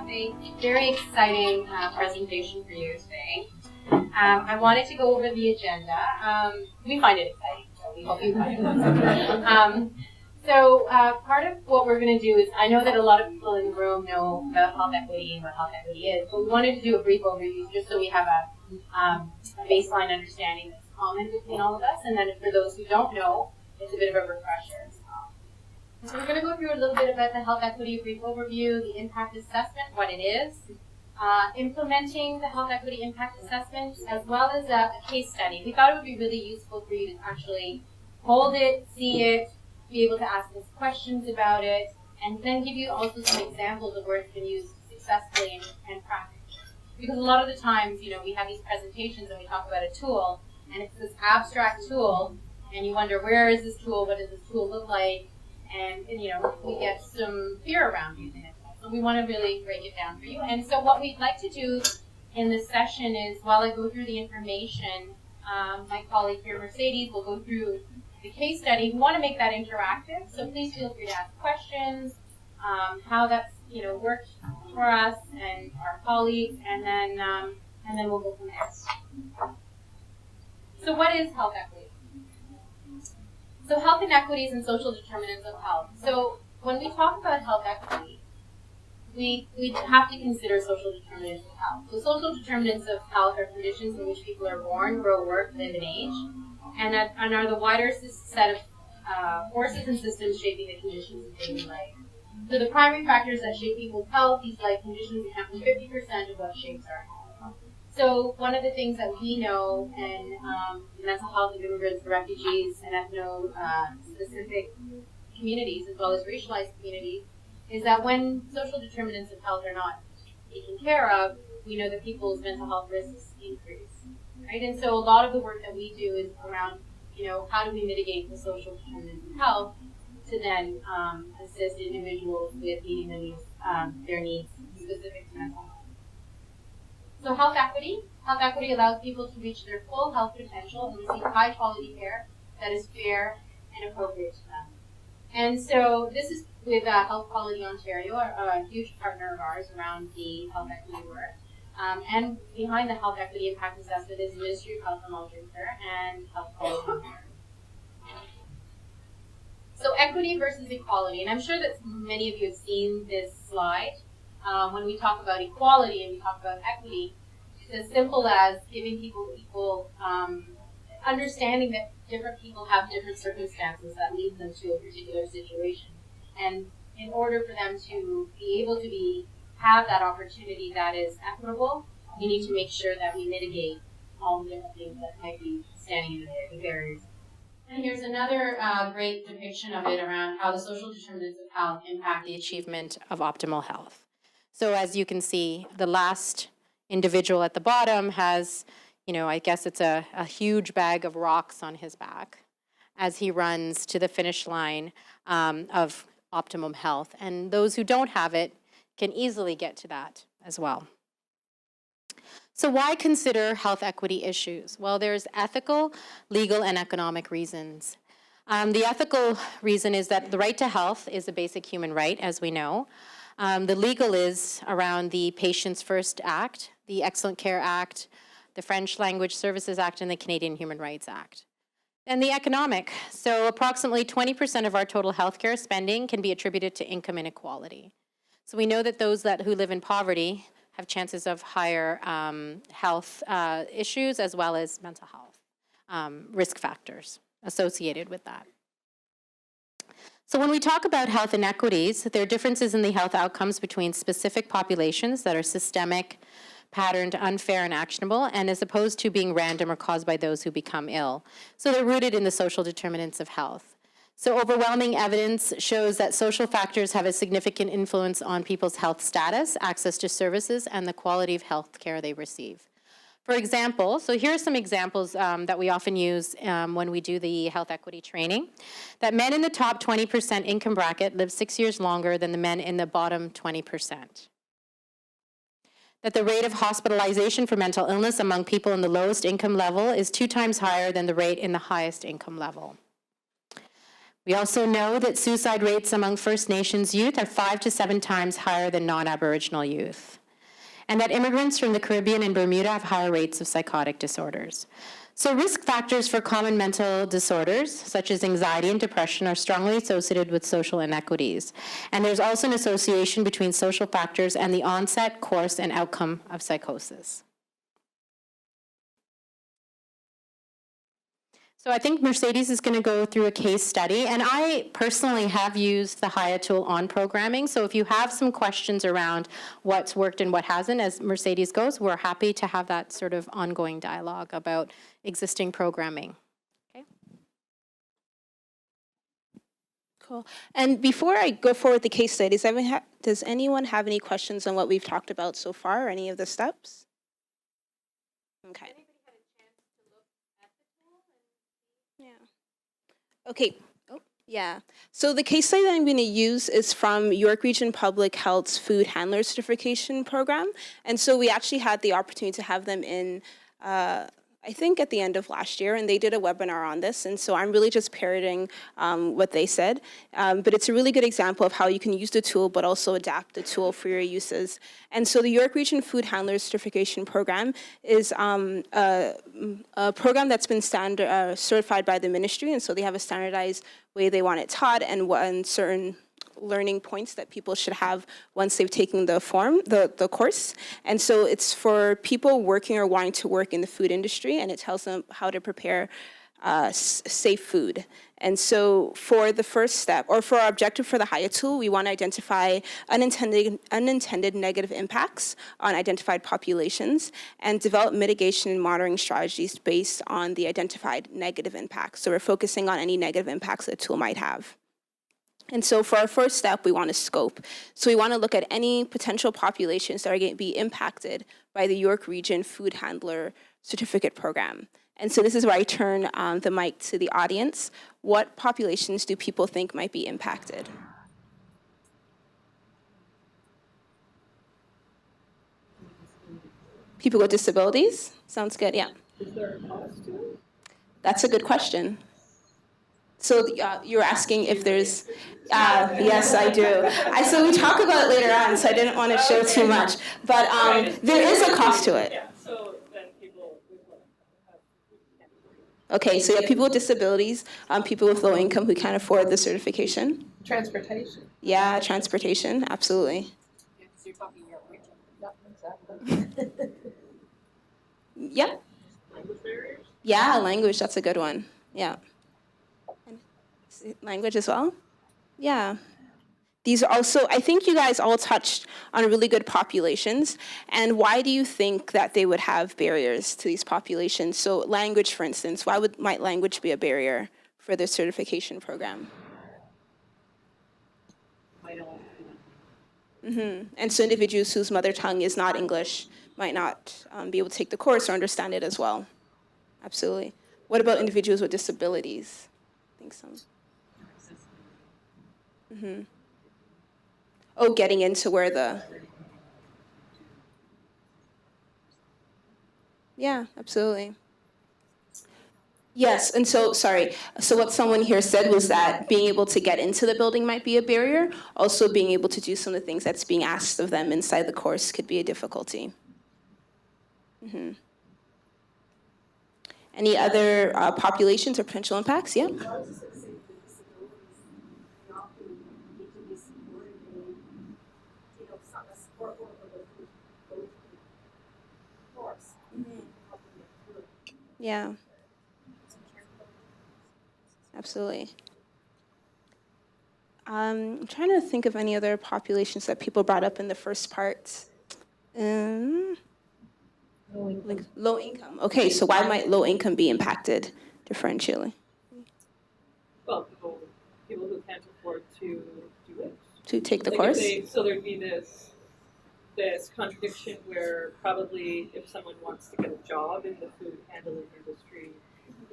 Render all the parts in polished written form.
have a very exciting presentation for you today. I wanted to go over the agenda. We find it exciting, so we hope you find it exciting. Part of what we're going to do is, I know that a lot of people in the room know about health equity and what health equity is, but we wanted to do a brief overview just so we have a baseline understanding that's common between all of us, and then for those who don't know, it's a bit of a refresher as well. So we're going to go through a little bit about the health equity brief overview, the impact assessment, what it is, implementing the health equity impact assessment, as well as a case study. We thought it would be really useful for you to actually hold it, see it, be able to ask us questions about it, and then give you also some examples of where it's been used successfully and practically. Because a lot of the times, you know, we have these presentations and we talk about a tool, and it's this abstract tool, and you wonder, where is this tool? What does this tool look like? And you know, we get some fear around using it. So we want to really break it down for you. And so what we'd like to do in this session is, while I go through the information, my colleague here, Mercedes, will go through the case study. We want to make that interactive, so please feel free to ask questions, how that's worked for us and our colleagues, and then we'll go from there. So what is health equity? So health inequities and social determinants of health. So when we talk about health equity, we have to consider social determinants of health. So social determinants of health are conditions in which people are born, grow, work, live, and age, and are the wider set of forces and systems shaping the conditions of daily life. So the primary factors that shape people's health, these life conditions, account for 50% of what shapes our health. So one of the things that we know in mental health of immigrants, refugees, and ethno-specific communities, as well as racialized communities, is that when social determinants of health are not taken care of, we know that people's mental health risks increase, right? And so a lot of the work that we do is around, how do we mitigate the social determinants of health to then assist individuals with meeting their needs specific to mental health. So health equity allows people to reach their full health potential and receive high quality care that is fair and appropriate to them. And so this is with Health Quality Ontario, a huge partner of ours around the health equity work. And behind the health equity impact assessment is the Ministry of Health and Long-Term Care and Health Quality Ontario. So equity versus equality, and I'm sure that many of you have seen this slide. When we talk about equality and we talk about equity, it's as simple as giving people equal understanding that different people have different circumstances that lead them to a particular situation. And in order for them to be able to have that opportunity that is equitable, we need to make sure that we mitigate all the different things that might be standing in the barriers. And here's another great depiction of it around how the social determinants of health impact the achievement of optimal health. So as you can see, the last individual at the bottom has, I guess it's a huge bag of rocks on his back as he runs to the finish line of optimum health. And those who don't have it can easily get to that as well. So why consider health equity issues? Well, there's ethical, legal, and economic reasons. The ethical reason is that the right to health is a basic human right, as we know. The legal is around the Patients First Act, the Excellent Care Act, the French Language Services Act, and the Canadian Human Rights Act. And the economic, so approximately 20% of our total healthcare spending can be attributed to income inequality. So we know that those who live in poverty have chances of higher health issues as well as mental health risk factors associated with that. So when we talk about health inequities, there are differences in the health outcomes between specific populations that are systemic, patterned, unfair, and actionable, and as opposed to being random or caused by those who become ill. So they're rooted in the social determinants of health. So overwhelming evidence shows that social factors have a significant influence on people's health status, access to services, and the quality of health care they receive. For example, so here are some examples that we often use when we do the health equity training, that men in the top 20% income bracket live 6 years longer than the men in the bottom 20%. That the rate of hospitalization for mental illness among people in the lowest income level is 2 times higher than the rate in the highest income level. We also know that suicide rates among First Nations youth are 5 to 7 times higher than non-Aboriginal youth, and that immigrants from the Caribbean and Bermuda have higher rates of psychotic disorders. So risk factors for common mental disorders, such as anxiety and depression, are strongly associated with social inequities. And there's also an association between social factors and the onset, course, and outcome of psychosis. So I think Mercedes is going to go through a case study, and I personally have used the HIA tool on programming, so if you have some questions around what's worked and what hasn't, as Mercedes goes, we're happy to have that sort of ongoing dialogue about existing programming. Okay. Cool. And before I go forward with the case studies, does anyone have any questions on what we've talked about so far, or any of the steps? Okay. Okay. Oh, yeah. So the case study that I'm going to use is from York Region Public Health's Food Handler Certification Program. And so we actually had the opportunity to have them in, I think at the end of last year, and they did a webinar on this. And so I'm really just parroting what they said. But it's a really good example of how you can use the tool, but also adapt the tool for your uses. And so the York Region Food Handler Certification Program is a program that's been certified by the ministry. And so they have a standardized way they want it taught and certain learning points that people should have once they've taken the course. And so it's for people working or wanting to work in the food industry, and it tells them how to prepare safe food. And so for the first step, or for our objective for the HIA tool, we want to identify unintended negative impacts on identified populations and develop mitigation and monitoring strategies based on the identified negative impacts. So we're focusing on any negative impacts that the tool might have. And so for our first step, we want to scope. So we want to look at any potential populations that are going to be impacted by the York Region Food Handler Certificate Program. And so this is where I turn the mic to the audience. What populations do people think might be impacted? People with disabilities? Sounds good, yeah. Is there a cost to it? That's a good question. So you're asking if there's, yes, I do. So we talk about it later on, so I didn't want to show too much. But there is a cost to it. Yeah, so then people have. Okay, so you have people with disabilities, people with low income who can't afford the certification. Transportation. Yeah, transportation, absolutely. Yeah, so you're talking your region. Yep, exactly. Yep. Language barriers? Yeah, language, that's a good one. Yeah. Language as well? Yeah. These are also, I think you guys all touched on really good populations. And why do you think that they would have barriers to these populations? So language, for instance, why might language be a barrier for the certification program? I don't. And so individuals whose mother tongue is not English might not be able to take the course or understand it as well. Absolutely. What about individuals with disabilities? I think so. Oh, getting into where the... Yeah, absolutely. Yes, and so, sorry, so what someone here said was that being able to get into the building might be a barrier. Also being able to do some of the things that's being asked of them inside the course could be a difficulty. Any other populations or potential impacts? Yeah? Yeah. Absolutely. I'm trying to think of any other populations that people brought up in the first part. Like low income. Okay, so why might low income be impacted differentially? Well, people who can't afford to do it. To take the Like course? so there'd be this contradiction where probably if someone wants to get a job in the food handling industry,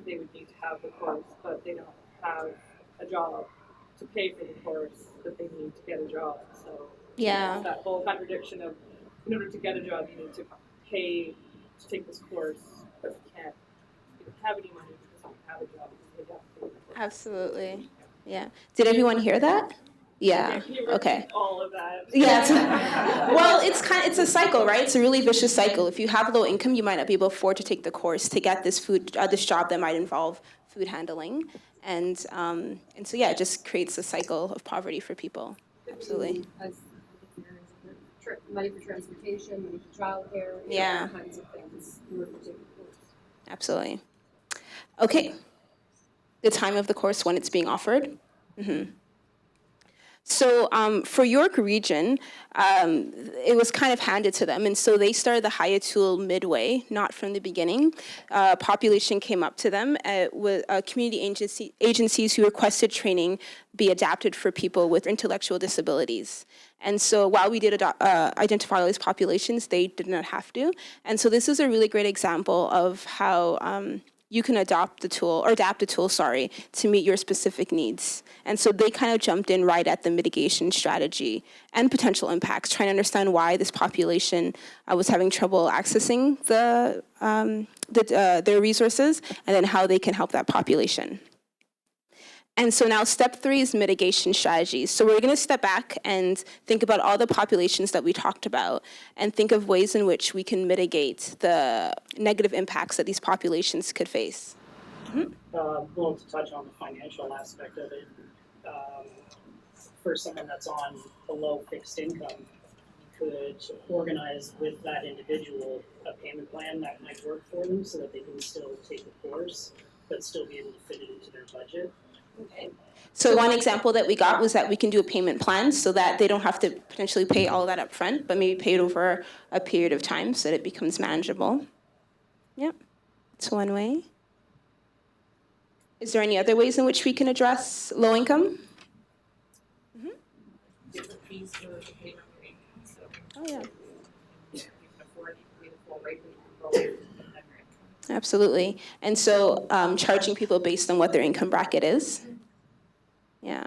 they would need to have the course, but they don't have a job to pay for the course that they need to get a job. So Yeah. that whole contradiction of in order to get a job, you need to pay to take this course, but you don't have any money because you don't have a job. Because they don't pay for the course. Absolutely. Yeah. Did everyone hear that? Yeah. You Okay. repeat all of that. Yeah. Well, it's a cycle, right? It's a really vicious cycle. If you have low income, you might not be able to afford to take the course to get this this job that might involve food handling, and so yeah, it just creates a cycle of poverty for people. Absolutely. Money for transportation, money for childcare, Yeah. all kinds of things in order to take the course. Absolutely. Okay. The time of the course when it's being offered. So for York Region, it was kind of handed to them, and so they started the Haya tool midway, not from the beginning. Population came up to them with community agencies who requested training be adapted for people with intellectual disabilities. And so while we did identify all these populations, they did not have to. And so this is a really great example of how you can adapt the tool, to meet your specific needs. And so they kind of jumped in right at the mitigation strategy and potential impacts, trying to understand why this population was having trouble accessing their resources, and then how they can help that population. And so now step 3 is mitigation strategies. So we're going to step back and think about all the populations that we talked about and think of ways in which we can mitigate the negative impacts that these populations could face. Willing to touch on the financial aspect of it. For someone that's on below fixed income, you could organize with that individual a payment plan that might work for them so that they can still take the course, but still be able to fit it into their budget. Okay. So one example that we got was that we can do a payment plan so that they don't have to potentially pay all of that up front, but maybe pay it over a period of time so that it becomes manageable. Yep, it's one way. Is there any other ways in which we can address low income? Different fees for the payment rate. So Oh yeah. you can afford to pay the full rate, but you can go with the Absolutely. And so charging people based on what their income bracket is. Yeah.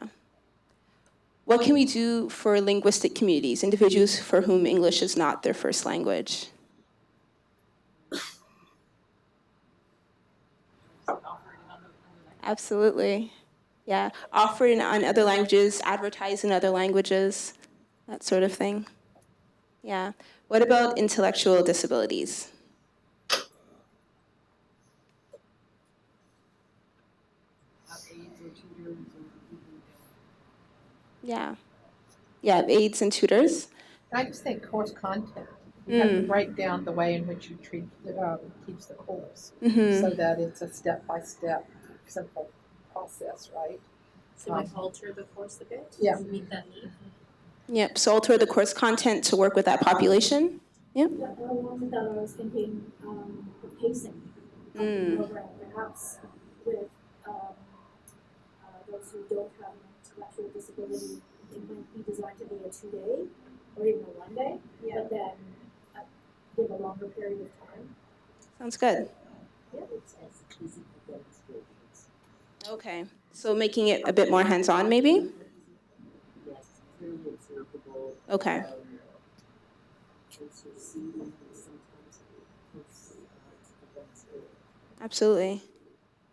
What can we do for linguistic communities, individuals for whom English is not their first language? Absolutely. Yeah. Offer it on other languages, advertise in other languages, that sort of thing. Yeah. What about intellectual disabilities? Yeah. Yeah, aides and tutors. I just think course content. You have to break down the way in which you teach the course so that it's a step-by-step, simple process, right? So like alter the course a bit Yeah. to meet that need. Yep, so alter the course content to work with that population. Yep. Along with that, I was thinking the pacing of the program, perhaps with those who don't have an intellectual disability, it might be designed to be a 2-day or even a 1-day, but then give a longer period of time. Sounds good. Yeah. Okay, so making it a bit more hands-on, maybe? Okay. Absolutely.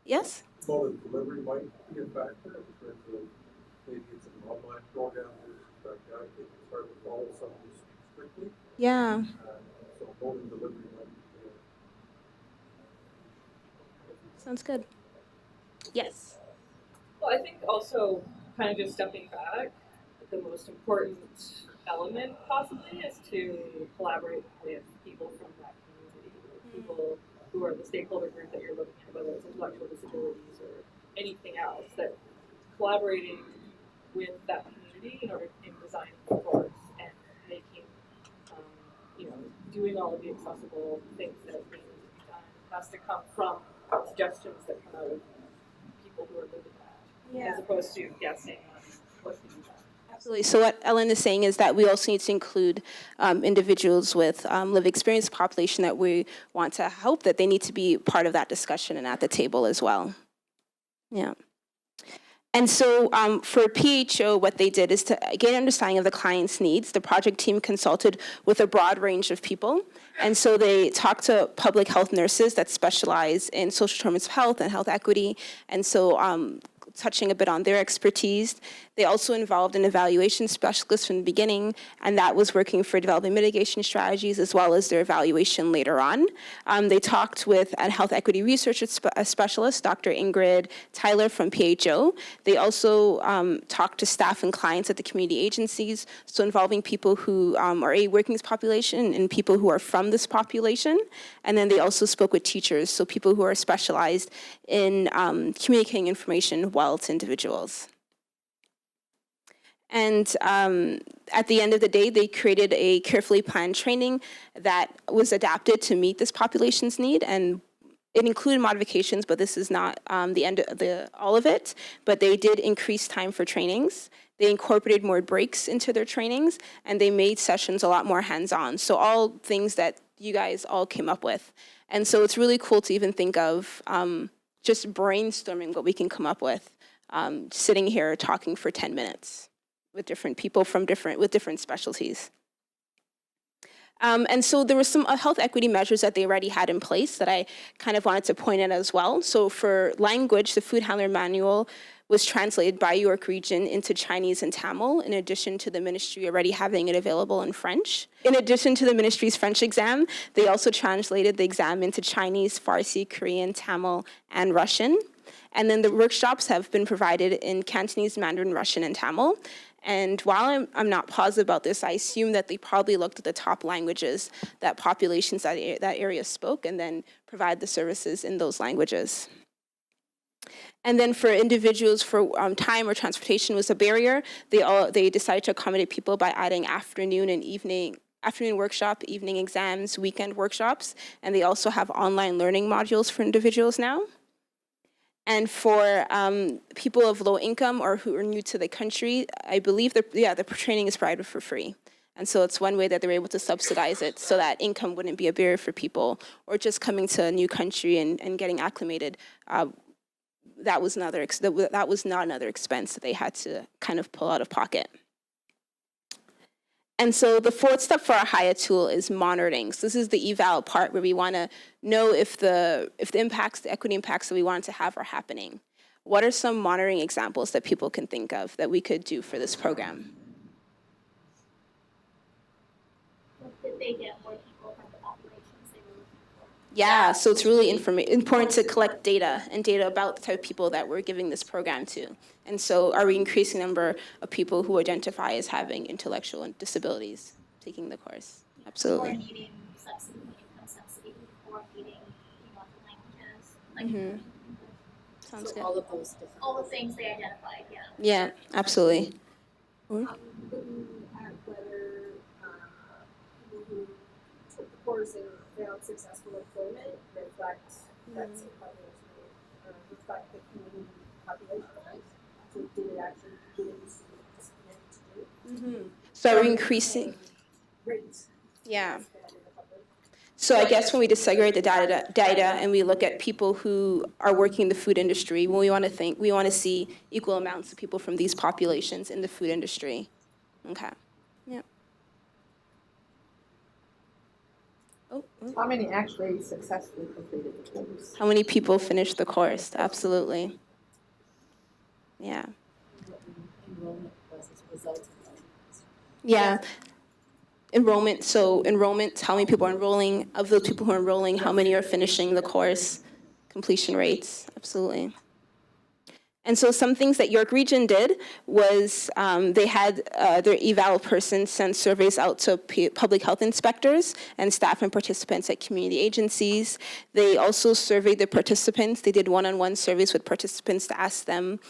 Yes? Well, the delivery might be a factor in terms of maybe it's an online program versus backyard. They can start to follow some of this strictly. Yeah. So mode of delivery might be Sounds good. Yes. Well, I think also kind of just stepping back, the most important element possibly is to collaborate with people from that community, people who are the stakeholder group that you're looking at, whether it's intellectual disabilities or anything else, that collaborating with that community in order in designing the course and making, doing all of the accessible things that need to be done has to come from suggestions that come out of people who are living that, as opposed to guessing on what to do. Absolutely. So what Ellen is saying is that we also need to include individuals with lived experience population that we want to help, that they need to be part of that discussion and at the table as well. Yeah. And so for PHO, what they did is to get an understanding of the client's needs. The project team consulted with a broad range of people. And so they talked to public health nurses that specialize in social determinants of health and health equity. And so touching a bit on their expertise. They also involved an evaluation specialist from the beginning, and that was working for developing mitigation strategies as well as their evaluation later on. They talked with a health equity research specialist, Dr. Ingrid Tyler from PHO. They also talked to staff and clients at the community agencies, so involving people who are a working population and people who are from this population. And then they also spoke with teachers, so people who are specialized in communicating information well to individuals. And at the end of the day, they created a carefully planned training that was adapted to meet this population's need, and it included modifications, but this is not the end of all of it. But they did increase time for trainings. They incorporated more breaks into their trainings, and they made sessions a lot more hands-on. So all things that you guys all came up with. And so it's really cool to even think of just brainstorming what we can come up with, sitting here talking for 10 minutes with different people from different specialties. And so there were some health equity measures that they already had in place that I kind of wanted to point out as well. So for language, the food handler manual was translated by York Region into Chinese and Tamil, in addition to the ministry already having it available in French. In addition to the ministry's French exam, they also translated the exam into Chinese, Farsi, Korean, Tamil, and Russian. And then the workshops have been provided in Cantonese, Mandarin, Russian, and Tamil. And while I'm not positive about this, I assume that they probably looked at the top languages that populations that area spoke and then provide the services in those languages. And then for individuals, for time or transportation was a barrier, they decided to accommodate people by adding afternoon workshop, evening exams, weekend workshops, and they also have online learning modules for individuals now. And for people of low income or who are new to the country, I believe the training is provided for free. And so it's one way that they're able to subsidize it so that income wouldn't be a barrier for people, or just coming to a new country and getting acclimated. That was not another expense that they had to kind of pull out of pocket. And so the fourth step for our HIA tool is monitoring. So this is the eval part where we want to know if the impacts, the equity impacts that we want to have are happening. What are some monitoring examples that people can think of that we could do for this program? Did they get more people from the populations they were looking for? Yeah, so it's really important to collect data about the type of people that we're giving this program to. And so are we increasing the number of people who identify as having intellectual disabilities taking the course? Absolutely. Or needing subsidy, income subsidy, or needing languages. Sounds good. All of those different. All the things they identified, yeah. Yeah, absolutely. Looking at whether people who took the course and found successful employment reflect that same population, or reflect the community population, right? So did it actually give the student discipline to do? So are we increasing? Rates. Yeah. So I guess when we disaggregate the data and we look at people who are working in the food industry, we want to see equal amounts of people from these populations in the food industry. Okay. Yeah. How many actually successfully completed the course? How many people finished the course? Absolutely. Yeah. Enrollment was as a result of that. Yeah. Enrollment, how many people are enrolling? Of those people who are enrolling, how many are finishing the course? Completion rates, absolutely. And so some things that York Region did was they had their eval person send surveys out to public health inspectors and staff and participants at community agencies. They also surveyed the participants. They did one-on-one surveys with participants to ask them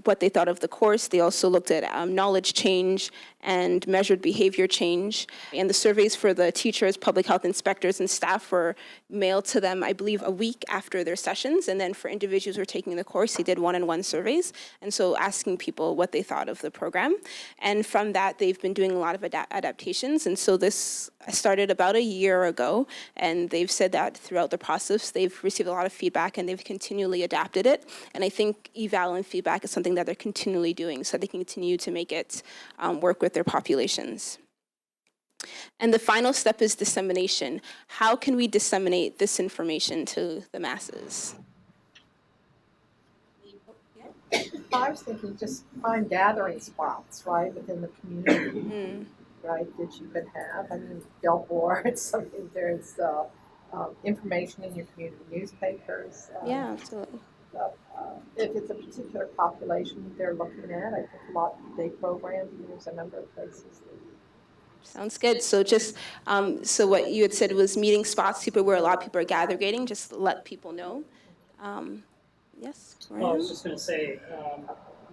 what they thought of the course. They also looked at knowledge change and measured behavior change. And the surveys for the teachers, public health inspectors, and staff were mailed to them, I believe, a week after their sessions. And then for individuals who are taking the course, they did one-on-one surveys. And so asking people what they thought of the program. And from that, they've been doing a lot of adaptations. And so this started about a year ago. And they've said that throughout the process, they've received a lot of feedback and they've continually adapted it. And I think eval and feedback is something that they're continually doing so they can continue to make it work with their populations. And the final step is dissemination. How can we disseminate this information to the masses? I was thinking just find gathering spots, right, within the community, right, that you could have. I mean, billboards, something, there's information in your community newspapers. Yeah, absolutely. If it's a particular population that they're looking at, I think a lot of day programs, there's a number of places. Sounds good. So just, so what you had said was meeting spots, people where a lot of people are gathering, just let people know. Yes, Well, I was just going to say,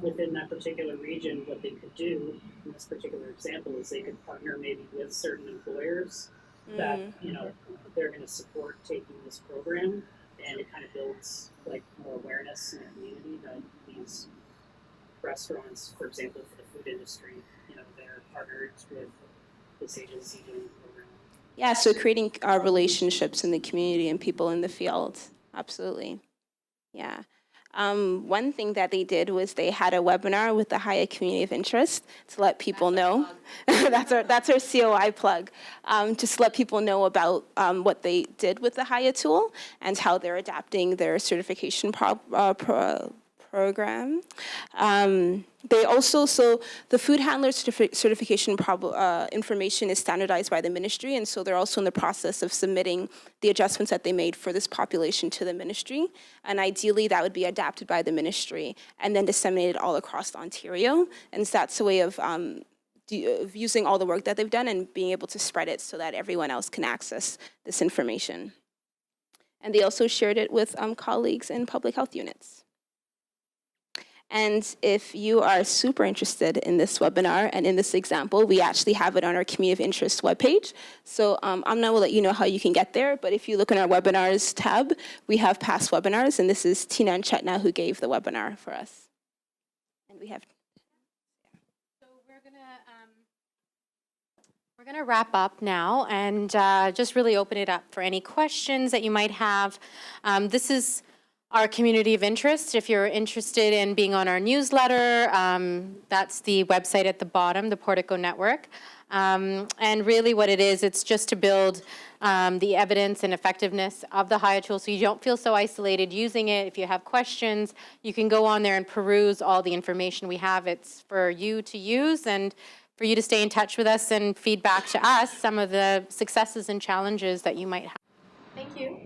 within that particular region, what they could do in this particular example is they could partner maybe with certain employers that, you know, they're going to support taking this program, and it kind of builds like more awareness in the community that these restaurants, for example, for the food industry, you know, they're partnered with this agency doing the program. Yeah, so creating relationships in the community and people in the field. Absolutely. Yeah. One thing that they did was they had a webinar with the Haya Community of Interest to let people know. that's our COI plug. Just to let people know about what they did with the Haya tool and how they're adapting their certification program. They also, so the food handler certification information is standardized by the ministry, and so they're also in the process of submitting the adjustments that they made for this population to the ministry, and ideally that would be adapted by the ministry and then disseminated all across Ontario, and so that's a way of using all the work that they've done and being able to spread it so that everyone else can access this information. And they also shared it with colleagues in public health units. And if you are super interested in this webinar and in this example, we actually have it on our Community of Interest webpage. So Aamna will let you know how you can get there, but if you look in our webinars tab, we have past webinars, and this is Tina and Chetna who gave the webinar for us. And we have... So we're gonna wrap up now and just really open it up for any questions that you might have. This is our community of interest. If you're interested in being on our newsletter, that's the website at the bottom, the Portico Network. And really what it is, it's just to build the evidence and effectiveness of the Haya tool so you don't feel so isolated using it. If you have questions, you can go on there and peruse all the information we have. It's for you to use and for you to stay in touch with us and feed back to us some of the successes and challenges that you might have. Thank you.